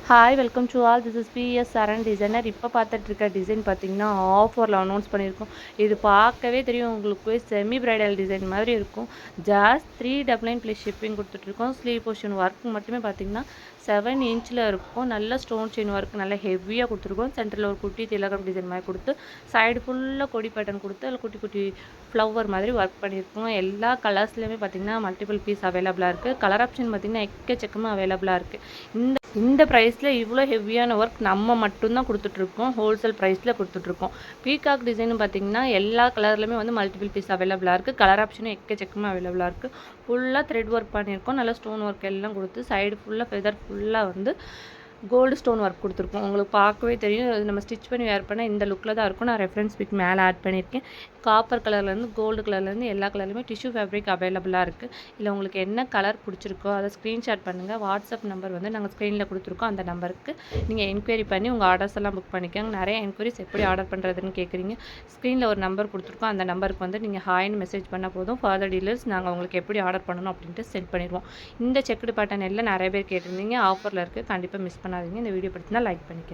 Hi welcome to all this is PS Saran designer. இப்போ பார்த்துட்டு இருக்க டிசைன் பார்த்தீங்கன்னா ஆஃபரில் அனௌன்ஸ் பண்ணியிருக்கோம். இது பார்க்கவே தெரியும் உங்களுக்கு, செமி பிரைடல் டிசைன் மாதிரி இருக்கும். ஜாஸ்ட் 399 ப்ளஸ் ஷிப்பிங் கொடுத்துட்ருக்கோம். ஸ்லீவ் போர்ஷன் ஒர்க் மட்டுமே பார்த்தீங்கன்னா 7 இன்ச்சில் இருக்கும். நல்ல ஸ்டோன் செயின் ஒர்க் நல்லா ஹெவியாக கொடுத்துருக்கோம். சென்டரில் ஒரு குட்டி திலகம் டிசைன் மாதிரி கொடுத்து சைடு ஃபுல்லாக கொடி பேட்டர்ன் கொடுத்து அதில் குட்டி குட்டி ஃப்ளவர் மாதிரி ஒர்க் பண்ணியிருக்கோம். எல்லா கலர்ஸ்லையுமே பார்த்தீங்கன்னா மல்டிபிள் பீஸ் அவைலபிளாக இருக்குது. கலர் ஆப்ஷன் பார்த்தீங்கன்னா எக்கச்சக்கமாக அவைலபிளாக இருக்குது. இந்த ப்ரைஸில் இவ்வளோ ஹெவியான ஒர்க் நம்ம மட்டும்தான் கொடுத்துட்ருக்கோம். ஹோல்சேல் ப்ரைஸில் கொடுத்துட்ருக்கோம். பீகாக் டிசைன் பார்த்திங்கன்னா எல்லா கலர்லையுமே வந்து மல்டிபிள் பீஸ் அவைலபிளாக இருக்குது. கலர் ஆப்ஷனும் எக்கச்சக்கமாக அவைலபிளாக இருக்குது. ஃபுல்லாக த்ரெட் ஒர்க் பண்ணியிருக்கோம். நல்லா ஸ்டோன் ஒர்க் எல்லாம் கொடுத்து சைடு ஃபுல்லாக ஃபெதர் ஃபுல்லாக வந்து கோல்டு ஸ்டோன் ஒர்க் கொடுத்துருக்கோம். உங்களுக்கு பார்க்கவே தெரியும். அது நம்ம ஸ்டிச் பண்ணி வேர் பண்ணால் இந்த லுக்கில் தான் இருக்கும். நான் ரெஃபரன்ஸ் பிக் மேலே ஆட் பண்ணியிருக்கேன். காப்பர் கலர்லேருந்து கோல்டு கலர்லேருந்து எல்லா கலர்லையுமே டிஷ்யூ ஃபேப்ரிக் அவைலபிளாக இருக்குது. இல்லை உங்களுக்கு என்ன கலர் பிடிச்சிருக்கோ அதை ஸ்க்ரீன்ஷாட் பண்ணுங்கள். வாட்ஸ்அப் நம்பர் வந்து நாங்கள் ஸ்க்ரீனில் கொடுத்துருக்கோம். அந்த நம்பருக்கு நீங்கள் என்கொயரி பண்ணி உங்கள் ஆர்டர்ஸ் எல்லாம் புக் பண்ணிக்கோங்க. நிறைய என்கொயரிஸ் எப்படி ஆர்டர் பண்ணுறதுன்னு கேட்குறீங்க. ஸ்க்ரீனில் ஒரு நம்பர் கொடுத்துருக்கோம். அந்த நம்பருக்கு வந்து நீங்கள் ஹாய்னு மெசேஜ் பண்ணால் போதும். ஃபர்தர் டீலர்ஸ் நாங்கள் உங்களுக்கு எப்படி ஆர்டர் பண்ணணும் அப்படின்ட்டு சென்ட் பண்ணிடுவோம். இந்த செக்குடு பேட்டர்ன் எல்லாம் நிறைய பேர் கேட்டிருந்தீங்க. ஆஃபரில் இருக்குது. கண்டிப்பாக மிஸ் பண்ணாதீங்க. இந்த வீடியோ பிடிச்சிருந்தா லைக் பண்ணிக்கோங்க.